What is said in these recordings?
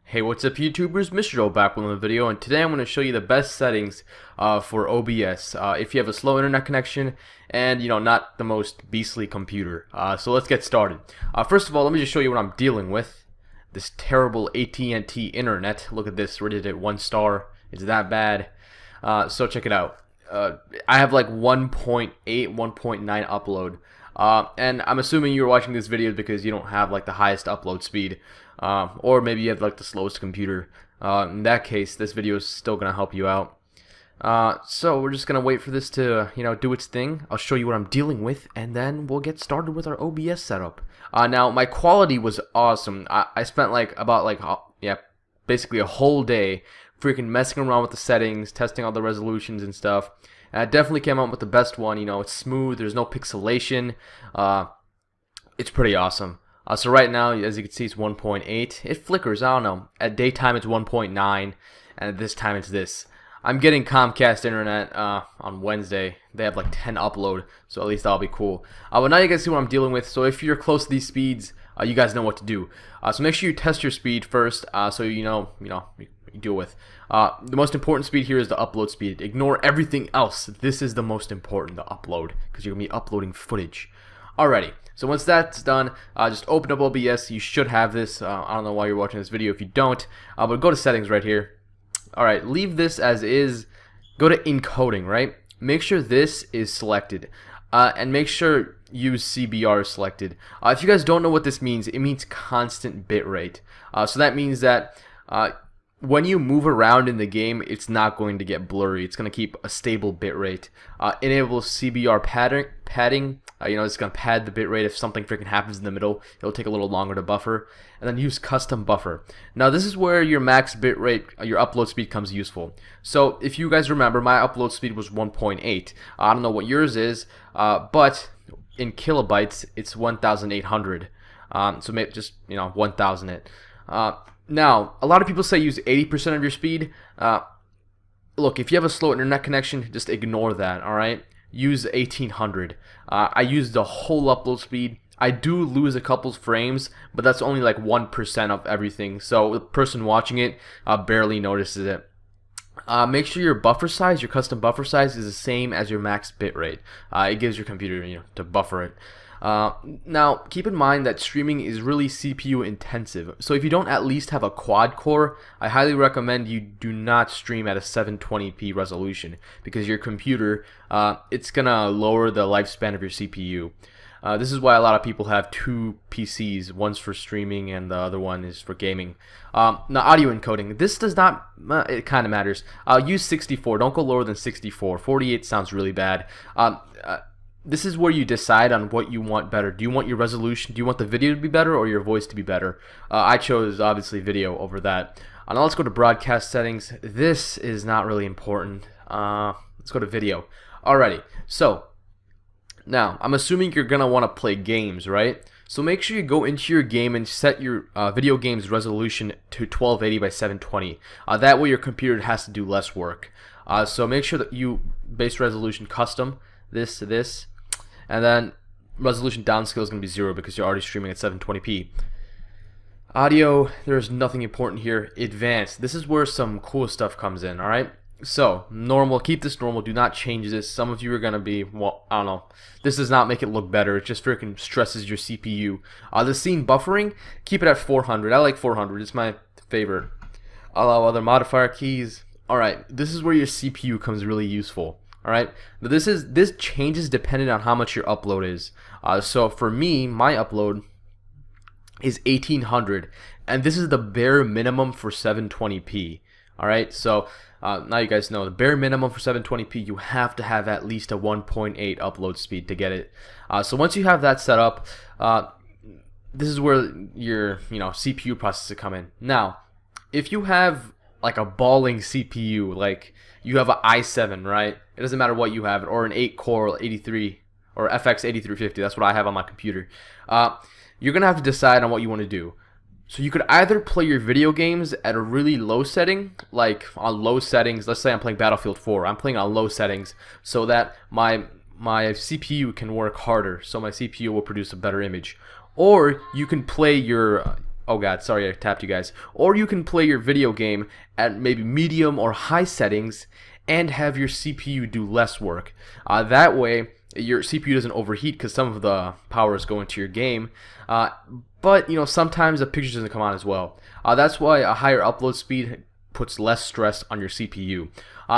Hey, what's up YouTubers? Mr. Joe back with another video, and today I'm going to show you the best settings for OBS if you have a slow internet connection and not the most beastly computer. So let's get started. First of all, let me just show you what I'm dealing with. This terrible AT&T internet. Look at this, rated at 1 star. It's that bad. So check it out. I have like 1.8, 1.9 upload. And I'm assuming you're watching this video because you don't have like the highest upload speed, or maybe you have like the slowest computer. In that case, this video is still gonna help you out. So we're just gonna wait for this to do its thing. I'll show you what I'm dealing with, and then we'll get started with our OBS setup. Now my quality was awesome. I spent basically a whole day freaking messing around with the settings, testing all the resolutions and stuff. And I definitely came out with the best one. It's smooth, there's no pixelation. It's pretty awesome. So right now, as you can see, it's 1.8. It flickers, I don't know. At daytime it's 1.9, and at this time it's this. I'm getting Comcast internet on Wednesday. They have like 10 upload, so at least that'll be cool. But now you guys see what I'm dealing with. So if you're close to these speeds, you guys know what to do. So make sure you test your speed first, so you deal with. The most important speed here is the upload speed. Ignore everything else. This is the most important, the upload, because you're gonna be uploading footage. Alrighty, so once that's done, just open up OBS. You should have this. I don't know why you're watching this video if you don't, but go to settings right here. Alright, leave this as is. Go to encoding, right? Make sure this is selected, and make sure use CBR is selected. If you guys don't know what this means, it means constant bitrate. So that means that when you move around in the game, it's not going to get blurry. It's going to keep a stable bitrate. Enable CBR padding. It's going to pad the bitrate. If something freaking happens in the middle, it'll take a little longer to buffer. And then use custom buffer. Now this is where your max bitrate, your upload speed comes useful. So if you guys remember, my upload speed was 1.8. I don't know what yours is, but in kilobytes, it's 1,800. So maybe just 1,000 it. Now, a lot of people say use 80% of your speed. Look, if you have a slow internet connection, just ignore that, alright? Use 1800. I use the whole upload speed. I do lose a couple frames, but that's only like 1% of everything. So the person watching it barely notices it. Make sure your buffer size, your custom buffer size, is the same as your max bitrate. It gives your computer, to buffer it. Now, keep in mind that streaming is really CPU intensive. So if you don't at least have a quad core, I highly recommend you do not stream at a 720p resolution, because your computer, it's gonna lower the lifespan of your CPU. This is why a lot of people have two PCs. One's for streaming and the other one is for gaming. Now, audio encoding. This does not, it kind of matters. Use 64. Don't go lower than 64. 48 sounds really bad. This is where you decide on what you want better. Do you want your resolution? Do you want the video to be better or your voice to be better? I chose obviously video over that. Now let's go to broadcast settings. This is not really important. Let's go to video. Alrighty. So now I'm assuming you're gonna want to play games, right? So make sure you go into your game and set your video game's resolution to 1280 by 720. That way your computer has to do less work. So make sure that you base resolution custom this to this. And then resolution downscale is going to be 0 because you're already streaming at 720p. Audio, there's nothing important here. Advanced, this is where some cool stuff comes in, alright? So, normal, keep this normal, do not change this. Some of you are going to be, well, I don't know. This does not make it look better, it just freaking stresses your CPU. The scene buffering, keep it at 400. I like 400, it's my favorite. Allow other modifier keys. Alright, this is where your CPU comes really useful. Alright, now this changes depending on how much your upload is. So for me, my upload is 1800, and this is the bare minimum for 720p. Alright, so now you guys know the bare minimum for 720p, you have to have at least a 1.8 upload speed to get it. So once you have that set up, this is where your CPU processor come in. Now, if you have like a balling CPU, like you have an i7, right? It doesn't matter what you have, or an 8-core 83 or FX 8350. That's what I have on my computer. You're gonna have to decide on what you want to do. So you could either play your video games at a really low setting, like on low settings. Let's say I'm playing Battlefield 4. I'm playing on low settings so that my CPU can work harder. So my CPU will produce a better image. Or you can play your oh god, sorry I tapped you guys. Or you can play your video game at maybe medium or high settings and have your CPU do less work. That way your CPU doesn't overheat because some of the power is going to your game. But you know, sometimes the picture doesn't come out as well. That's why a higher upload speed puts less stress on your CPU.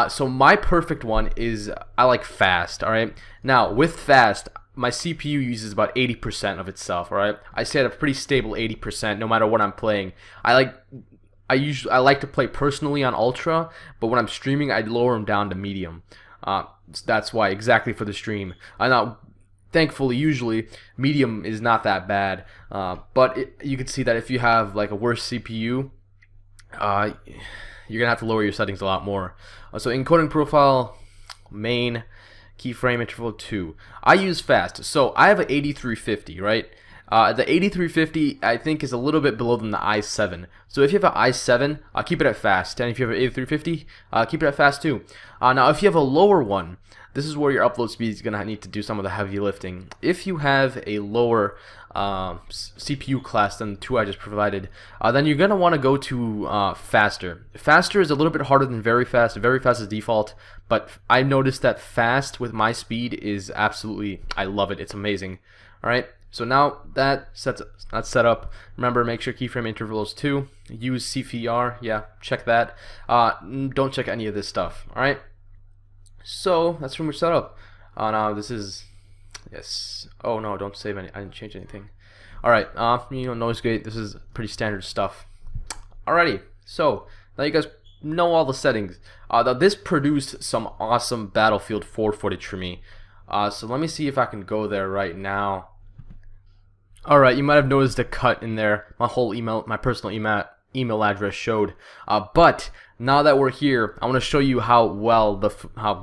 So my perfect one is, I like fast. Alright, now with fast, my CPU uses about 80% of itself. Alright, I say at a pretty stable 80% no matter what I'm playing. I like to play personally on ultra, but when I'm streaming I lower them down to medium. That's why, exactly for the stream. Now thankfully, usually medium is not that bad, but you can see that if you have like a worse CPU, you're gonna have to lower your settings a lot more. So encoding profile, main, keyframe interval 2. I use fast, so I have an 8350, right? The 8350 I think is a little bit below than the i7. So if you have an i7, keep it at fast, and if you have an 8350, keep it at fast too. Now if you have a lower one, this is where your upload speed is gonna need to do some of the heavy lifting. If you have a lower CPU class than the two I just provided, then you're gonna want to go to faster. Faster is a little bit harder than very fast. Very fast is default, but I noticed that fast with my speed is absolutely, I love it. It's amazing. All right. So now that's set up. Remember, make sure keyframe interval is 2. Use CFR. Yeah, check that. Don't check any of this stuff. All right. So that's pretty much set up. Now this is, yes. Oh no, don't save any. I didn't change anything. All right. You know, noise gate. This is pretty standard stuff. Alrighty. So now you guys know all the settings. Now this produced some awesome Battlefield 4 footage for me. So let me see if I can go there right now. Alright, you might have noticed a cut in there. My whole email, my personal email address showed. But now that we're here, I want to show you how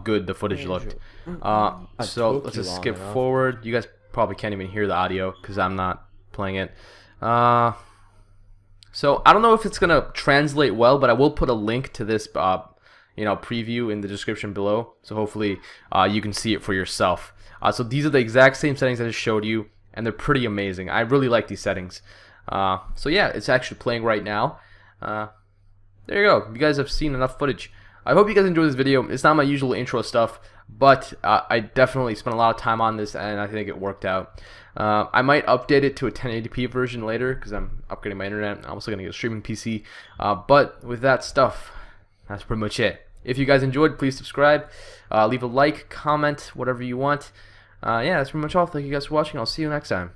good the footage looked. So let's just skip forward. You guys probably can't even hear the audio because I'm not playing it. So I don't know if it's gonna translate well, but I will put a link to this preview in the description below. So hopefully you can see it for yourself. So these are the exact same settings I just showed you, and they're pretty amazing. I really like these settings. So yeah, it's actually playing right now. There you go. You guys have seen enough footage. I hope you guys enjoyed this video. It's not my usual intro stuff, but I definitely spent a lot of time on this, and I think it worked out. I might update it to a 1080p version later because I'm upgrading my internet. I'm also going to get a streaming PC. But with that stuff, that's pretty much it. If you guys enjoyed, please subscribe, leave a like, comment, whatever you want. Yeah, that's pretty much all. Thank you guys for watching. I'll see you next time.